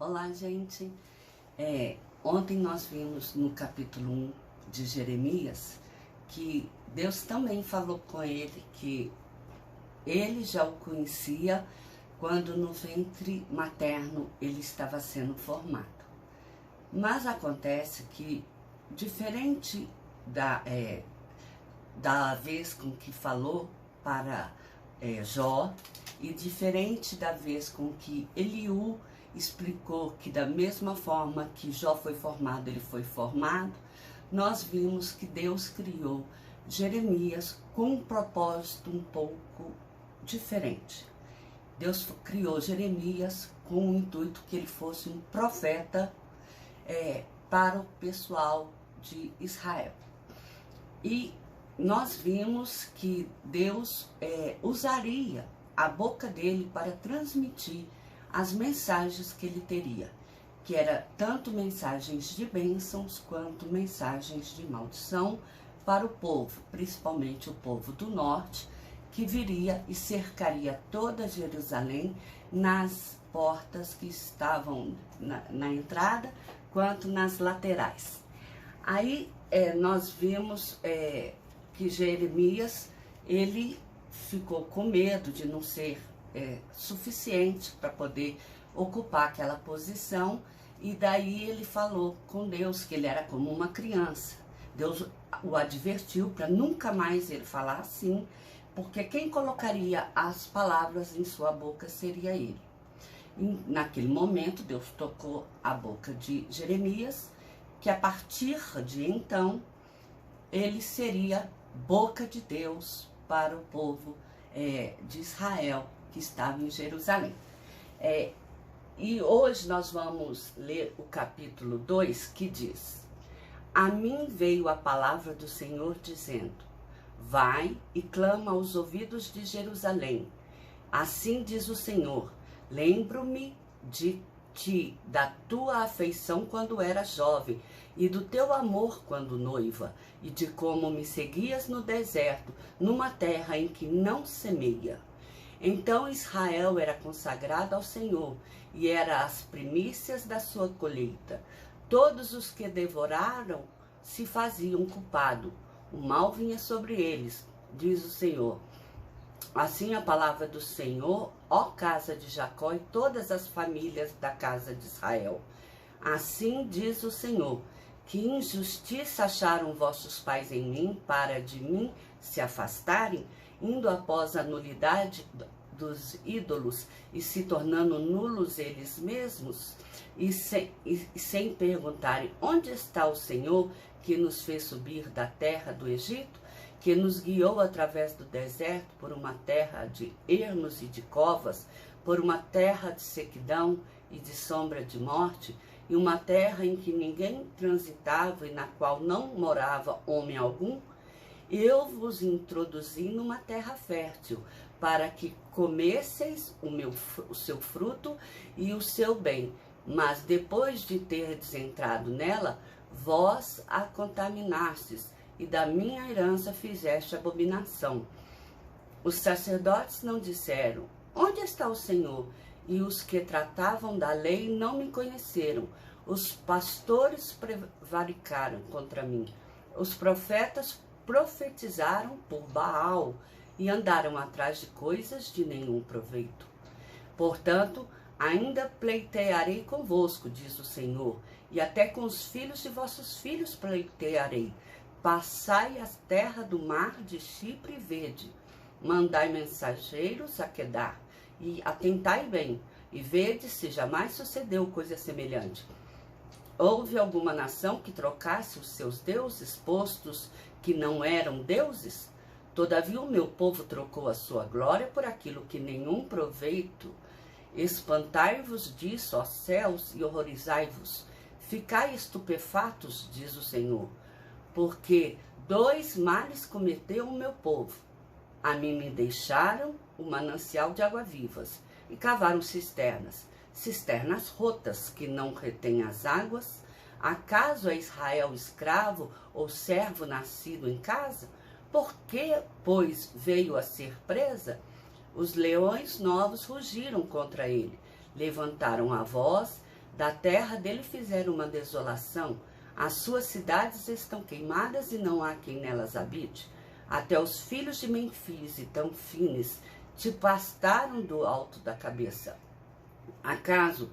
Olá, gente. Ontem nós vimos no capítulo 1 de Jeremias que Deus também falou com ele que ele já o conhecia quando no ventre materno ele estava sendo formado. Mas acontece que, diferente da vez com que falou para Jó, e diferente da vez com que Eliú explicou que da mesma forma que Jó foi formado, ele foi formado, nós vimos que Deus criou Jeremias com um propósito um pouco diferente. Deus criou Jeremias com o intuito que ele fosse um profeta para o pessoal de Israel. E nós vimos que Deus usaria a boca dele para transmitir as mensagens que ele teria, que era tanto mensagens de bênçãos quanto mensagens de maldição para o povo, principalmente o povo do norte, que viria e cercaria toda Jerusalém nas portas que estavam na entrada, quanto nas laterais. Aí nós vimos que Jeremias, ele ficou com medo de não ser suficiente para poder ocupar aquela posição, e daí ele falou com Deus que ele era como uma criança. Deus o advertiu para nunca mais ele falar assim, porque quem colocaria as palavras em sua boca seria ele. E naquele momento Deus tocou a boca de Jeremias, que a partir de então ele seria boca de Deus para o povo de Israel, que estava em Jerusalém. E hoje nós vamos ler o capítulo 2, que diz: A mim veio a palavra do Senhor dizendo: Vai e clama aos ouvidos de Jerusalém. Assim diz o Senhor: Lembro-me de ti, da tua afeição quando era jovem, e do teu amor quando noiva, e de como me seguias no deserto, numa terra em que não semeia. Então Israel era consagrado ao Senhor, e era as primícias da sua colheita. Todos os que devoraram se faziam culpado. O mal vinha sobre eles, diz o Senhor. Assim a palavra do Senhor, ó casa de Jacó e todas as famílias da casa de Israel. Assim diz o Senhor: que injustiça acharam vossos pais em mim, para de mim se afastarem, indo após a nulidade dos ídolos e se tornando nulos eles mesmos, e sem perguntarem: onde está o Senhor que nos fez subir da terra do Egito, que nos guiou através do deserto por uma terra de ermos e de covas, por uma terra de sequidão e de sombra de morte, e uma terra em que ninguém transitava e na qual não morava homem algum? Eu vos introduzi numa terra fértil, para que comesseis o seu fruto e o seu bem. Mas depois de terdes entrado nela, vós a contaminastes, e da minha herança fizeste abominação. Os sacerdotes não disseram: onde está o Senhor? E os que tratavam da lei não me conheceram. Os pastores prevaricaram contra mim. Os profetas profetizaram por Baal e andaram atrás de coisas de nenhum proveito. Portanto, ainda pleitearei convosco, diz o Senhor, e até com os filhos de vossos filhos pleitearei. Passai a terra do mar de Chipre e vede. Mandai mensageiros a Quedar, e atentai bem, e vede se jamais sucedeu coisa semelhante. Houve alguma nação que trocasse os seus deuses, postos que não eram deuses? Todavia o meu povo trocou a sua glória por aquilo que nenhum proveito. Espantai-vos disso, ó céus, e horrorizai-vos. Ficai estupefatos, diz o Senhor, porque dois males cometeu o meu povo. A mim me deixaram o manancial de água-vivas, e cavaram cisternas rotas que não retêm as águas. Acaso é Israel escravo ou servo nascido em casa? Por que, pois, veio a ser presa? Os leões novos rugiram contra ele, levantaram a voz, Da terra dele fizeram uma desolação. As suas cidades estão queimadas e não há quem nelas habite. Até os filhos de Menfis e Tanfines te pastaram do alto da cabeça. Acaso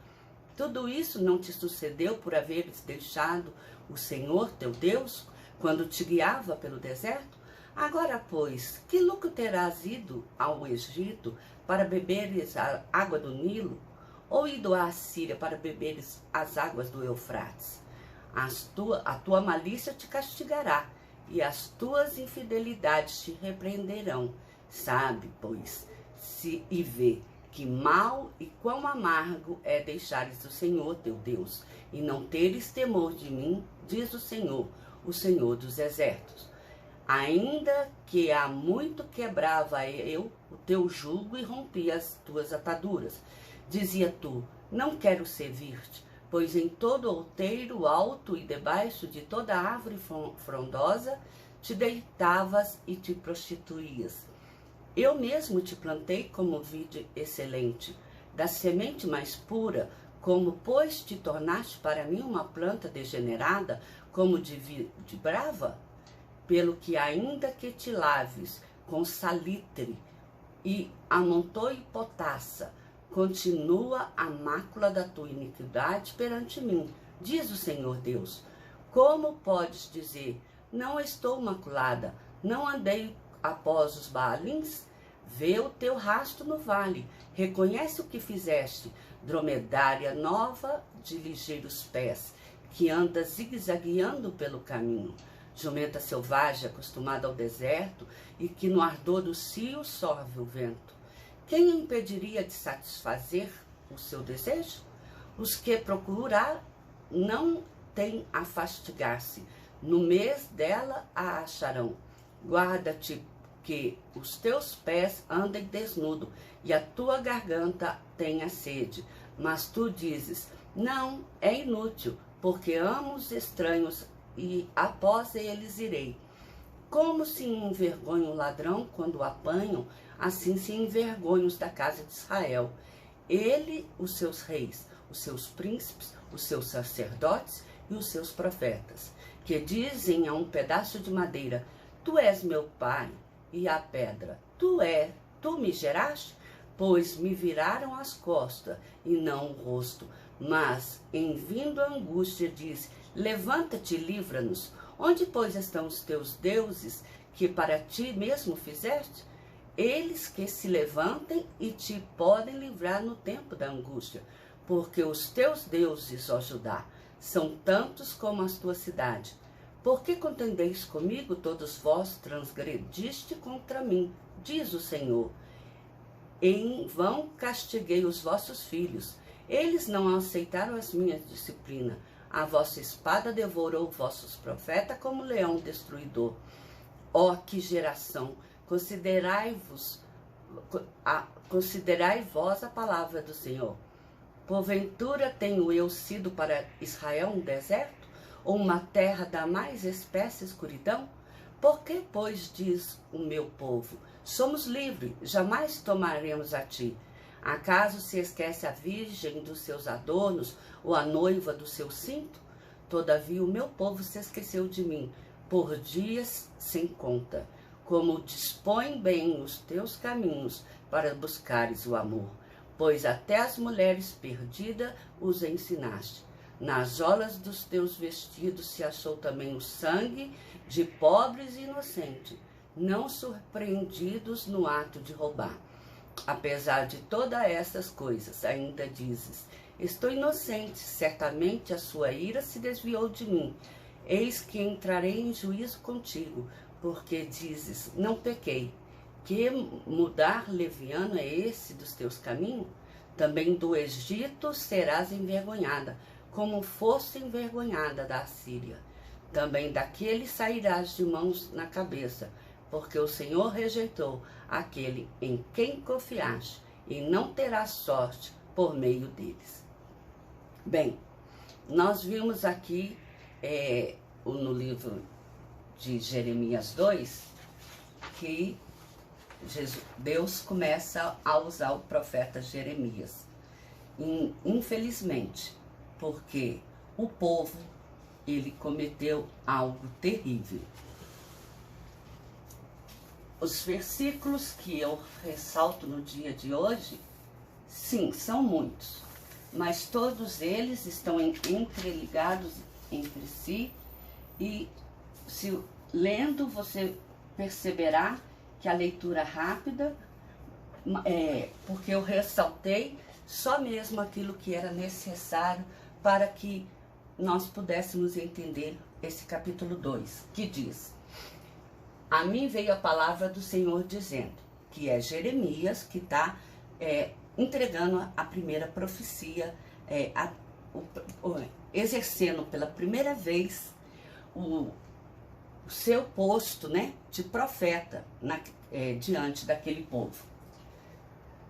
tudo isso não te sucedeu por haveres deixado o Senhor teu Deus, quando te guiava pelo deserto? Agora, pois, que lucro terás ido ao Egito para beberes a água do Nilo, ou ido à Assíria para beberes as águas do Eufrates? A tua malícia te castigará, e as tuas infidelidades te repreenderão. Sabe, pois, e vê que mal e quão amargo é deixares o Senhor teu Deus, e não teres temor de mim, diz o Senhor dos exércitos. Ainda que há muito quebrava eu o teu jugo e rompia as tuas ataduras. Dizia tu, não quero servir-te, pois em todo outeiro alto e debaixo de toda árvore frondosa te deitavas e te prostituías. Eu mesmo te plantei como vide excelente, da semente mais pura, como pois te tornaste para mim uma planta degenerada, como de brava? Pelo que ainda que te laves com salitre e amontoe potassa, continua a mácula da tua iniquidade perante mim, diz o Senhor Deus. Como podes dizer, não estou maculada, não andei após os Baalins? Vê o teu rastro no vale, reconhece o que fizeste, dromedária nova de ligeiros pés, que anda zigue-zagueando pelo caminho, jumenta selvagem acostumada ao deserto e que no ardor do cio sorve o vento. Quem impediria de satisfazer o seu desejo? Os que procurar não têm a fastigar-se, no mês dela a acharão. Guarda-te que os teus pés andem desnudo e a tua garganta tenha sede. Mas tu dizes, não, é inútil, porque amo os estranhos e após eles irei. Como se envergonha o ladrão quando o apanham, assim se envergonham os da casa de Israel. Ele, os seus reis, os seus príncipes, os seus sacerdotes e os seus profetas, que dizem a um pedaço de madeira, tu és meu pai, e a pedra, tu me geraste? Pois me viraram as costas e não o rosto. Mas, em vindo a angústia, diz, levanta-te e livra-nos. Onde, pois, estão os teus deuses, que para ti mesmo fizeste? Eles que se levantem e te podem livrar no tempo da angústia. Porque os teus deuses, ó Judá, são tantos como as tuas cidades. Por que contendeis comigo, todos vós transgrediste contra mim, diz o Senhor. Em vão castiguei os vossos filhos, eles não aceitaram as minhas disciplinas. A vossa espada devorou vossos profetas como leão destruidor. Ó, que geração! Considerai vós a palavra do Senhor. Porventura tenho eu sido para Israel um deserto? Ou uma terra da mais espessa escuridão? Por que, pois, diz o meu povo, somos livres, jamais tomaremos a ti? Acaso se esquece a virgem dos seus adornos, ou a noiva do seu cinto? Todavia o meu povo se esqueceu de mim, por dias sem conta. Como dispõe bem os teus caminhos para buscares o amor, pois até as mulheres perdidas os ensinaste. Nas olas dos teus vestidos se achou também o sangue de pobres e inocentes, não surpreendidos no ato de roubar. Apesar de todas essas coisas, ainda dizes, estou inocente, certamente a sua ira se desviou de mim. Eis que entrarei em juízo contigo, porque dizes, não pequei. Que mudar leviano é esse dos teus caminhos? Também do Egito serás envergonhada, como fosse envergonhada da Assíria. Também daquele sairás de mãos na cabeça, porque o Senhor rejeitou aquele em quem confiaste, e não terás sorte por meio deles. Bem, nós vimos aqui no livro de Jeremias 2, que Deus começa a usar o profeta Jeremias. Infelizmente, porque o povo, ele cometeu algo terrível. Os versículos que eu ressalto no dia de hoje, sim, são muitos, mas todos eles estão interligados entre si, e se lendo você perceberá que a leitura rápida, porque eu ressaltei só mesmo aquilo que era necessário para que nós pudéssemos entender esse capítulo 2, que diz: a mim veio a palavra do Senhor dizendo, que é Jeremias que está entregando a primeira profecia, exercendo pela primeira vez o seu posto, né, de profeta diante daquele povo.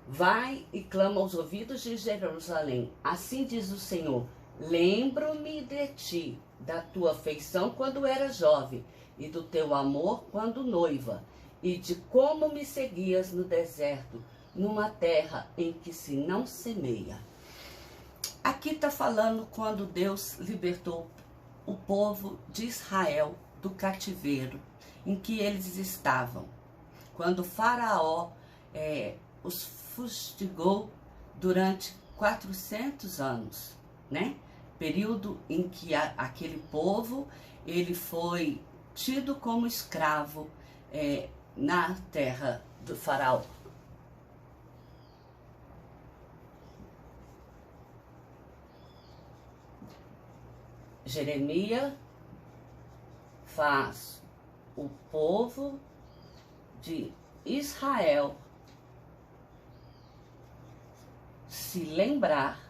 Vai e clama aos ouvidos de Jerusalém, assim diz o Senhor, lembro-me de ti, da tua afeição quando era jovem, e do teu amor quando noiva, e de como me seguias no deserto, numa terra em que se não semeia. Aqui está falando quando Deus libertou o povo de Israel do cativeiro em que eles estavam. Quando Faraó os fustigou durante 400 anos, né? Período em que aquele povo ele foi tido como escravo na terra do Faraó. Jeremias faz o povo de Israel se lembrar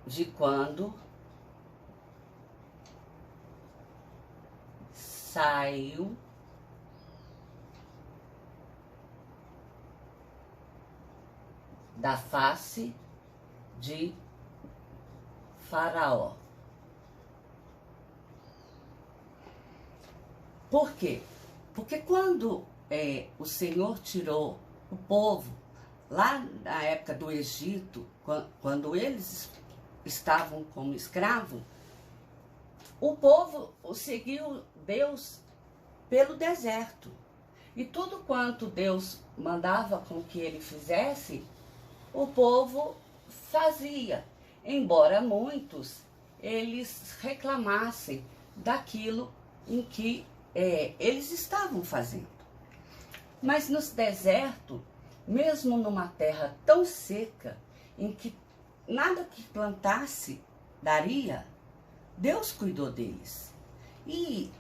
de quando saiu da face de Faraó. Por quê? Porque quando o Senhor tirou o povo, lá na época do Egito, quando eles estavam como escravos, o povo seguiu Deus pelo deserto. E tudo quanto Deus mandava com que ele fizesse, o povo fazia. Embora muitos, eles reclamassem daquilo em que eles estavam fazendo. Mas no deserto, mesmo numa terra tão seca, em que nada que plantasse daria, Deus cuidou deles. E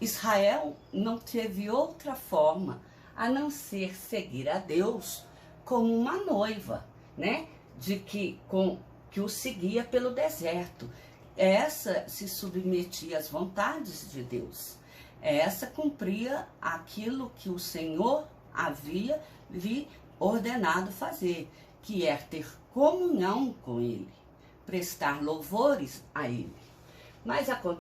Israel não teve outra forma a não ser seguir a Deus como uma noiva, né? Que o seguia pelo deserto. Essa se submetia às vontades de Deus. Essa cumpria aquilo que o Senhor havia lhe ordenado fazer, que é ter comunhão com Ele, prestar louvores a Ele. Mas